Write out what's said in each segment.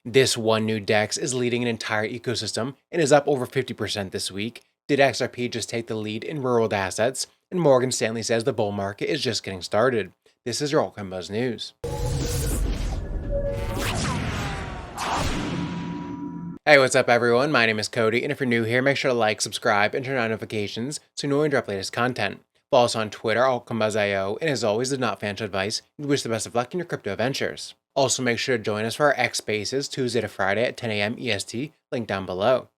This one new DEX is leading an entire ecosystem and is up over 50% this week. Did XRP just take the lead in real-world assets? And Morgan Stanley says the bull market is just getting started. This is your Altcoin Buzz News. Hey, what's up everyone? My name is Cody, and if you're new here, make sure to like, subscribe, and turn on notifications so you know when we drop latest content. Follow us on Twitter, altcoinbuzz.io, and as always, is not financial advice. We wish the best of luck in your crypto ventures. Also, make sure to join us for our X Spaces Tuesday to Friday at 10 a.m. EST, link down below.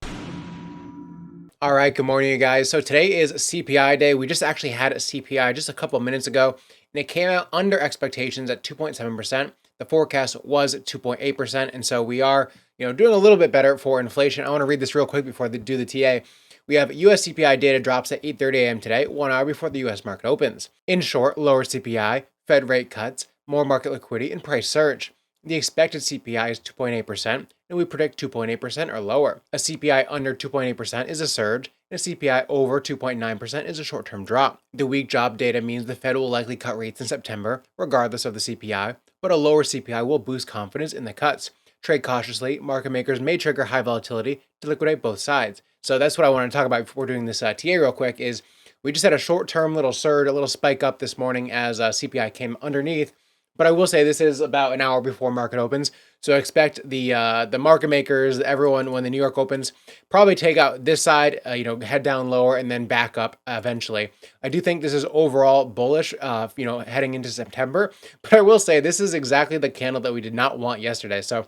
All right, good morning, you guys. So today is CPI day. We just actually had a CPI just a couple minutes ago, and it came out under expectations at 2.7%. The forecast was 2.8%, and so we are, doing a little bit better for inflation. I want to read this real quick before they do the TA. We have US CPI data drops at 8:30 a.m. today, 1 hour before the US market opens. In short, lower CPI, Fed rate cuts, more market liquidity, and price surge. The expected CPI is 2.8%, and we predict 2.8% or lower. A CPI under 2.8% is a surge, and a CPI over 2.9% is a short-term drop. The weak job data means the Fed will likely cut rates in September, regardless of the CPI, but a lower CPI will boost confidence in the cuts. Trade cautiously, market makers may trigger high volatility to liquidate both sides. So that's what I want to talk about before doing this TA real quick is we just had a short-term little surge, a little spike up this morning as CPI came underneath. But I will say this is about an hour before market opens. So expect the market makers, everyone, when the New York opens, probably take out this side, head down lower and then back up eventually. I do think this is overall bullish, heading into September. But I will say this is exactly the candle that we did not want yesterday. So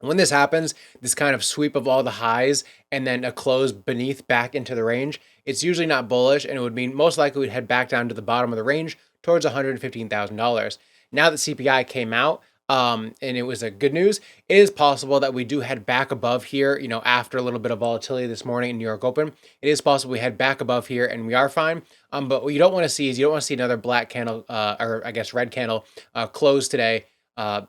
when this happens, this kind of sweep of all the highs and then a close beneath back into the range, it's usually not bullish, and it would mean most likely we'd head back down to the bottom of the range towards $115,000. Now that CPI came out, and it was a good news, it is possible that we do head back above here, after a little bit of volatility this morning in New York Open. It is possible we head back above here and we are fine. But what you don't want to see is another black candle, or I guess red candle, close today. And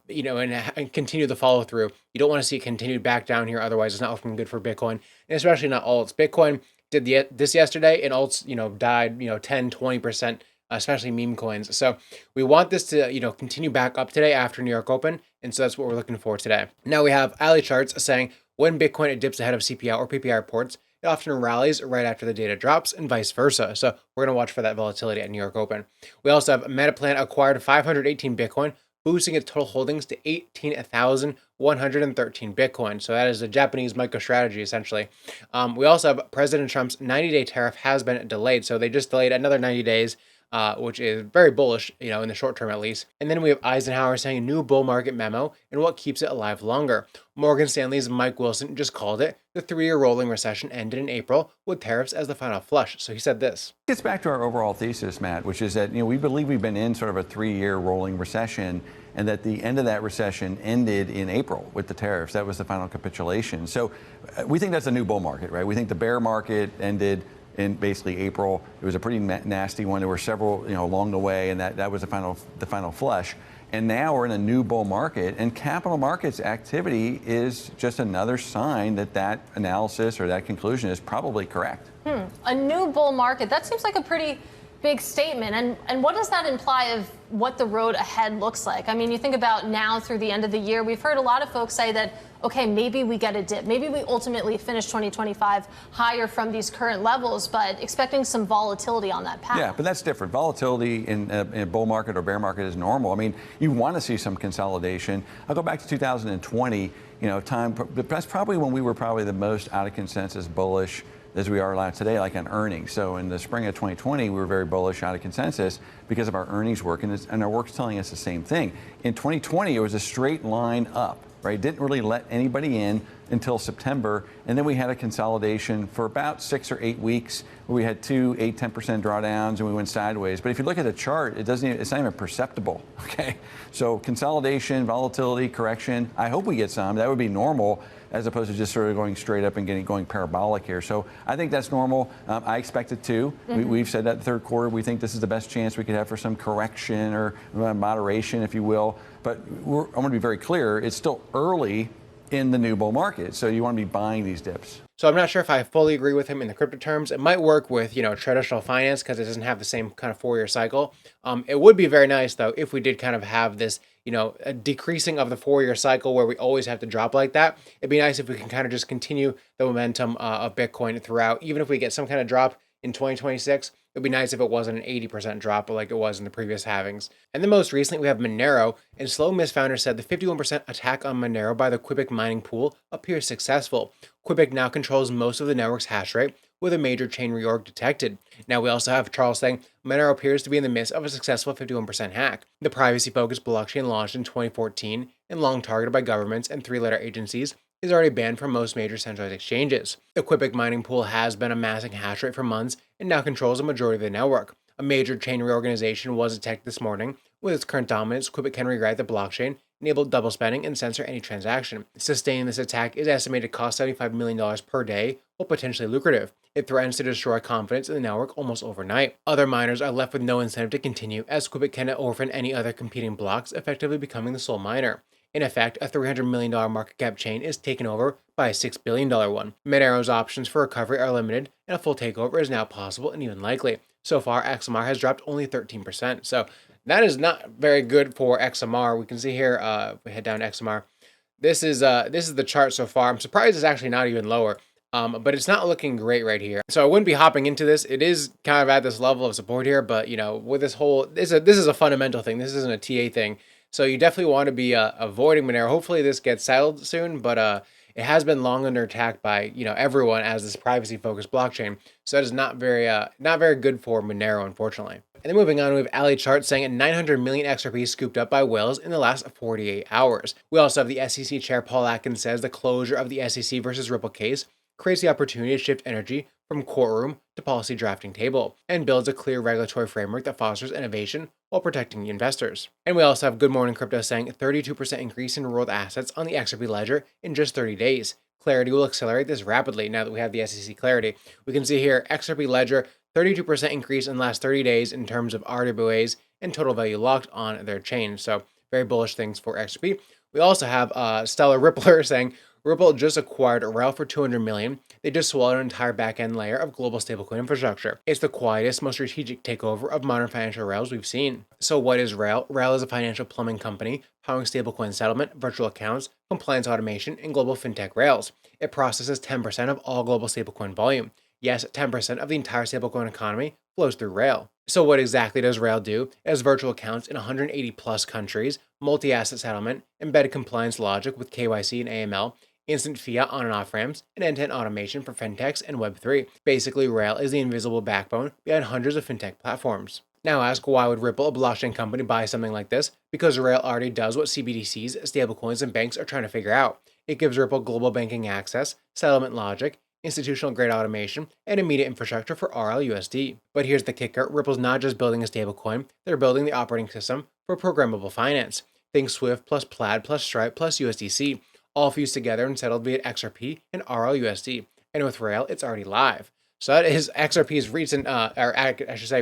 continue the follow through. You don't want to see it continued back down here. Otherwise, it's not looking good for Bitcoin, and especially not alts. Bitcoin did this yesterday, and alts, died, 10, 20%, especially meme coins. So we want this to, continue back up today after New York Open. And so that's what we're looking for today. Now we have alley charts saying when Bitcoin dips ahead of CPI or PPI reports, it often rallies right after the data drops and vice versa. So we're going to watch for that volatility at New York Open. We also have Metaplan acquired 518 Bitcoin, boosting its total holdings to 18,113 Bitcoin. So that is a Japanese MicroStrategy, essentially. We also have President Trump's 90-day tariff has been delayed. So they just delayed another 90 days, which is very bullish, in the short term at least. And then we have Eisenhower saying a new bull market memo and what keeps it alive longer. Morgan Stanley's Mike Wilson just called it. The 3-year rolling recession ended in April with tariffs as the final flush. So he said this. It gets back to our overall thesis, Matt, which is that, we believe we've been in sort of a 3-year rolling recession, and that the end of that recession ended in April with the tariffs. That was the final capitulation. So we think that's a new bull market, right? We think the bear market ended in basically April. It was a pretty nasty one. There were several, along the way, and that was the final flush. And now we're in a new bull market, and capital markets activity is just another sign that analysis or that conclusion is probably correct. A new bull market. That seems like a pretty big statement. And what does that imply of what the road ahead looks like? I mean, you think about now through the end of the year, we've heard a lot of folks say that, okay, maybe we get a dip. Maybe we ultimately finish 2025 higher from these current levels, but expecting some volatility on that path. Yeah, but that's different. Volatility in a bull market or bear market is normal. I mean, you want to see some consolidation. I'll go back to 2020, that's probably when we were probably the most out of consensus bullish as we are today, like on earnings. So in the spring of 2020, we were very bullish out of consensus because of our earnings work, and our work's telling us the same thing. In 2020, it was a straight line up, right? Didn't really let anybody in until September, and then we had a consolidation for about 6 or 8 weeks where we had 8-10% drawdowns and we went sideways. But if you look at the chart, it's not even perceptible, okay? So consolidation, volatility, correction, I hope we get some. That would be normal, as opposed to just sort of going straight up and going parabolic here. So I think that's normal. I expect it too. We've said that in the third quarter, we think this is the best chance we could have for some correction or moderation, if you will. But I want to be very clear, it's still early in the new bull market. So you want to be buying these dips. So I'm not sure if I fully agree with him in the crypto terms. It might work with, traditional finance because it doesn't have the same kind of 4-year cycle. It would be very nice though if we did kind of have this, a decreasing of the 4-year cycle where we always have to drop like that. It'd be nice if we can kind of just continue the momentum of Bitcoin throughout. Even if we get some kind of drop in 2026, it'd be nice if it wasn't an 80% drop like it was in the previous halvings. And then most recently, we have Monero, and Slow Miss founder said the 51% attack on Monero by the Quebec mining pool appears successful. Quebec now controls most of the network's hash rate, with a major chain reorg detected. Now we also have Charles saying Monero appears to be in the midst of a successful 51% hack. The privacy-focused blockchain launched in 2014 and long targeted by governments and 3-letter agencies is already banned from most major centralized exchanges. The Quebec mining pool has been amassing hash rate for months and now controls a majority of the network. A major chain reorganization was detected this morning. With its current dominance, Quebec can rewrite the blockchain, enable double spending, and censor any transaction. Sustaining this attack is estimated to cost $75 million per day, while potentially lucrative. It threatens to destroy confidence in the network almost overnight. Other miners are left with no incentive to continue, as Quebec cannot orphan any other competing blocks, effectively becoming the sole miner. In effect, a $300 million market cap chain is taken over by a $6 billion one. Monero's options for recovery are limited, and a full takeover is now possible and even likely. So far, XMR has dropped only 13%. So that is not very good for XMR. We can see here, if we head down to XMR, this is the chart so far. I'm surprised it's actually not even lower. But it's not looking great right here. So I wouldn't be hopping into this. It is kind of at this level of support here, but with this whole, this is a fundamental thing. This isn't a TA thing. So you definitely want to be avoiding Monero. Hopefully this gets settled soon, but it has been long under attack by everyone as this privacy-focused blockchain. So that is not very good for Monero, unfortunately. And then moving on, we have Ali Chart saying 900 million XRP scooped up by whales in the last 48 hours. We also have the SEC chair Paul Atkins says the closure of the SEC versus Ripple case creates the opportunity to shift energy from courtroom to policy drafting table, and builds a clear regulatory framework that fosters innovation while protecting investors. And we also have Good Morning Crypto saying 32% increase in rolled assets on the XRP ledger in just 30 days. Clarity will accelerate this rapidly now that we have the SEC clarity. We can see here XRP ledger 32% increase in the last 30 days in terms of RWAs and total value locked on their chain. So very bullish things for XRP. We also have Stellar Rippler saying Ripple just acquired REL for $200 million. They just swallowed an entire back-end layer of global stablecoin infrastructure. It's the quietest, most strategic takeover of modern financial rails we've seen. So what is REL? REL is a financial plumbing company powering stablecoin settlement, virtual accounts, compliance automation, and global fintech rails. It processes 10% of all global stablecoin volume. Yes, 10% of the entire stablecoin economy flows through REL. So what exactly does REL do? It has virtual accounts in 180 plus countries, multi-asset settlement, embedded compliance logic with KYC and AML, instant fiat on and off ramps, and end-to-end automation for fintechs and Web3. Basically, REL is the invisible backbone behind hundreds of fintech platforms. Now ask, why would Ripple, a blockchain company, buy something like this? Because REL already does what CBDCs, stablecoins, and banks are trying to figure out. It gives Ripple global banking access, settlement logic, institutional-grade automation, and immediate infrastructure for RLUSD. But here's the kicker, Ripple's not just building a stablecoin, they're building the operating system for programmable finance. Think Swift plus Plaid plus Stripe plus USDC, all fused together and settled via XRP and RLUSD. And with REL, it's already live. So that is XRP's recent,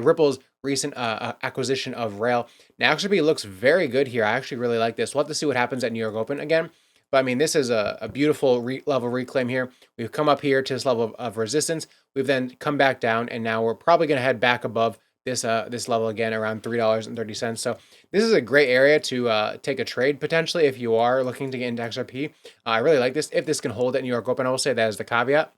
Ripple's recent acquisition of REL. Now XRP looks very good here. I actually really like this. We'll have to see what happens at New York Open again. But I mean, this is a beautiful level reclaim here. We've come up here to this level of resistance. We've then come back down, and now we're probably going to head back above this level again around $3.30. So this is a great area to take a trade potentially if you are looking to get into XRP. I really like this. If this can hold at New York Open, I will say that is the caveat.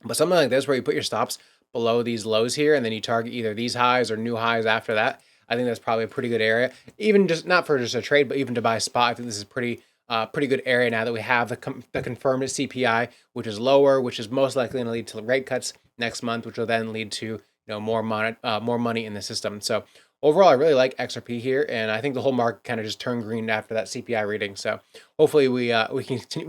But something like this where you put your stops below these lows here and then you target either these highs or new highs after that, I think that's probably a pretty good area. Even just not for just a trade, but even to buy a spot, I think this is pretty good area now that we have the confirmed CPI, which is lower, which is most likely going to lead to rate cuts next month, which will then lead to more money in the system. So overall, I really like XRP here, and I think the whole market kind of just turned green after that CPI reading. So hopefully we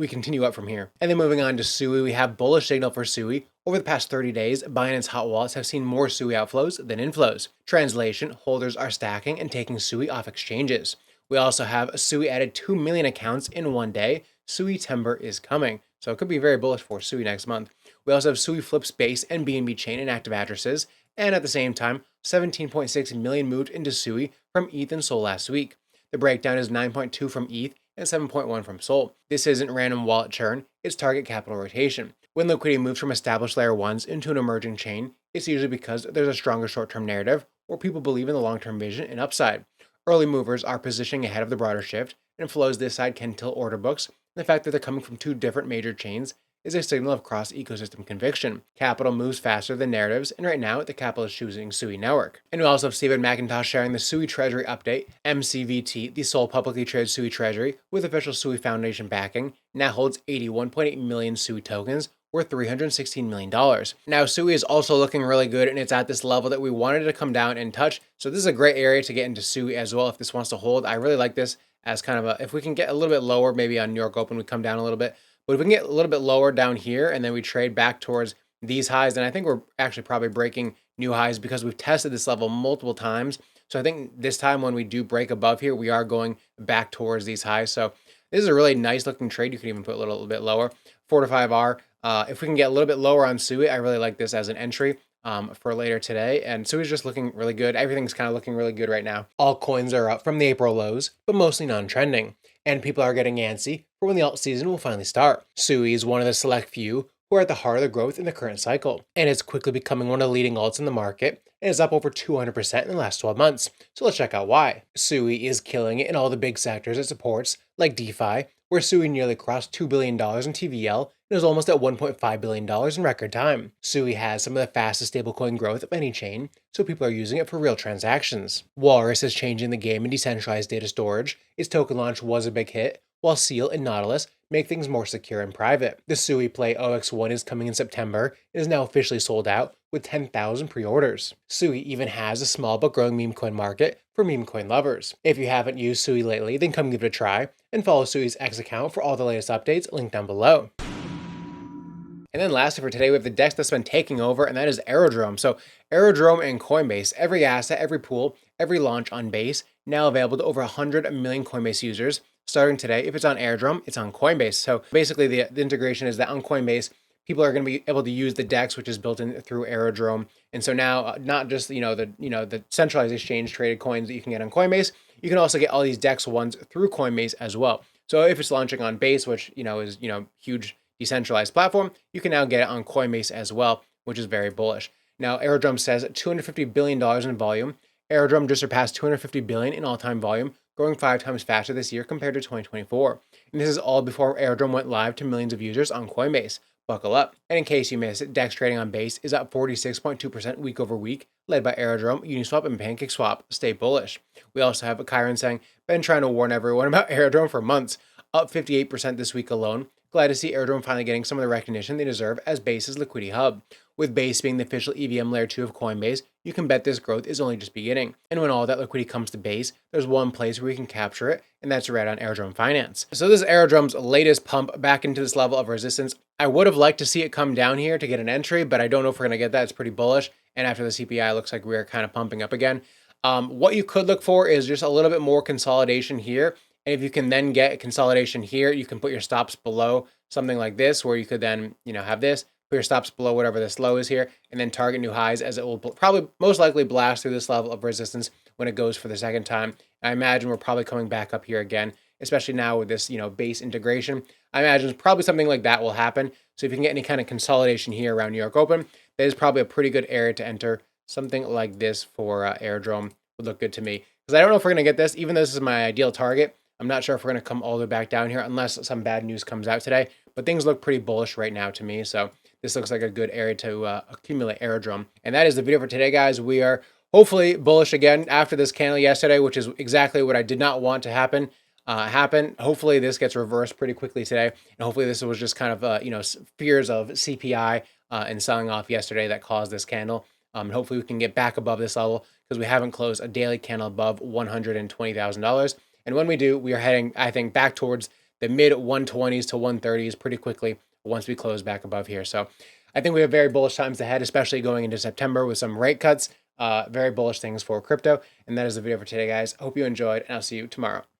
continue up from here. And then moving on to SUI, we have bullish signal for SUI. Over the past 30 days, Binance hot wallets have seen more SUI outflows than inflows. Translation: holders are stacking and taking SUI off exchanges. We also have SUI added 2 million accounts in one day. SUI Timber is coming, so it could be very bullish for SUI next month. We also have SUI Flips Base and BNB chain and active addresses. And at the same time, 17.6 million moved into SUI from ETH and Sol last week. The breakdown is 9.2 from ETH and 7.1 from Sol. This isn't random wallet churn, it's target capital rotation. When liquidity moves from established layer 1s into an emerging chain, it's usually because there's a stronger short-term narrative or people believe in the long-term vision and upside. Early movers are positioning ahead of the broader shift, and flows this side can tilt order books. And the fact that they're coming from two different major chains is a signal of cross-ecosystem conviction. Capital moves faster than narratives, and right now, the capital is choosing SUI Network. And we also have Stephen McIntosh sharing the SUI Treasury update. MCVT, the sole publicly traded SUI Treasury, with official SUI Foundation backing, now holds 81.8 million SUI tokens, worth $316 million. Now, SUI is also looking really good, and it's at this level that we wanted to come down and touch. So this is a great area to get into SUI as well if this wants to hold. I really like this as kind of a, if we can get a little bit lower, maybe on New York Open, we come down a little bit. But if we can get a little bit lower down here and then we trade back towards these highs, then I think we're actually probably breaking new highs because we've tested this level multiple times. So I think this time when we do break above here, we are going back towards these highs. So this is a really nice looking trade. You can even put a little bit lower, 4 to 5R. If we can get a little bit lower on SUI, I really like this as an entry for later today. And SUI is just looking really good. Everything's kind of looking really good right now. Altcoins are up from the April lows, but mostly non-trending. And people are getting antsy for when the alt season will finally start. SUI is one of the select few who are at the heart of the growth in the current cycle. And it's quickly becoming one of the leading alts in the market and is up over 200% in the last 12 months. So let's check out why. SUI is killing it in all the big sectors it supports, like DeFi, where SUI nearly crossed $2 billion in TVL and is almost at $1.5 billion in record time. SUI has some of the fastest stablecoin growth of any chain, so people are using it for real transactions. Walrus is changing the game in decentralized data storage. Its token launch was a big hit, while Seal and Nautilus make things more secure and private. The SUI Play OX1 is coming in September and is now officially sold out with 10,000 pre-orders. SUI even has a small but growing meme coin market for meme coin lovers. If you haven't used SUI lately, then come give it a try and follow SUI's X account for all the latest updates linked down below. And then lastly for today, we have the DEX that's been taking over, and that is Aerodrome. So Aerodrome and Coinbase, every asset, every pool, every launch on Base, now available to over 100 million Coinbase users. Starting today, if it's on Aerodrome, it's on Coinbase. So basically the integration is that on Coinbase, people are going to be able to use the DEX, which is built in through Aerodrome. And so now, not just the centralized exchange traded coins that you can get on Coinbase, you can also get all these DEX ones through Coinbase as well. So if it's launching on Base, which is huge decentralized platform, you can now get it on Coinbase as well, which is very bullish. Now, Aerodrome says $250 billion in volume. Aerodrome just surpassed $250 billion in all-time volume, growing 5 times faster this year compared to 2024. And this is all before Aerodrome went live to millions of users on Coinbase. Buckle up. And in case you missed it, DEX trading on Base is up 46.2% week over week, led by Aerodrome, Uniswap, and PancakeSwap. Stay bullish. We also have Kyron saying, been trying to warn everyone about Aerodrome for months, up 58% this week alone. Glad to see Aerodrome finally getting some of the recognition they deserve as Base's liquidity hub. With Base being the official EVM layer 2 of Coinbase, you can bet this growth is only just beginning. And when all that liquidity comes to Base, there's one place where we can capture it, and that's right on Aerodrome Finance. So this is Aerodrome's latest pump back into this level of resistance. I would have liked to see it come down here to get an entry, but I don't know if we're going to get that. It's pretty bullish. And after the CPI, it looks like we're kind of pumping up again. What you could look for is just a little bit more consolidation here. And if you can then get consolidation here, you can put your stops below something like this, where you could then, have this, put your stops below whatever this low is here, and then target new highs, as it will probably most likely blast through this level of resistance when it goes for the second time. I imagine we're probably coming back up here again, especially now with this, Base integration. I imagine probably something like that will happen. So if you can get any kind of consolidation here around New York Open, that is probably a pretty good area to enter. Something like this for Aerodrome would look good to me, because I don't know if we're going to get this, even though this is my ideal target. I'm not sure if we're going to come all the way back down here unless some bad news comes out today, but things look pretty bullish right now to me. So this looks like a good area to accumulate Aerodrome. And that is the video for today, guys. We are hopefully bullish again after this candle yesterday, which is exactly what I did not want to happen. Hopefully this gets reversed pretty quickly today. And hopefully this was just kind of, fears of CPI and selling off yesterday that caused this candle. And hopefully we can get back above this level, because we haven't closed a daily candle above $120,000. And when we do, we are heading, I think, back towards the mid 120s to 130s pretty quickly once we close back above here. So I think we have very bullish times ahead, especially going into September with some rate cuts. Very bullish things for crypto. And that is the video for today, guys. Hope you enjoyed, and I'll see you tomorrow.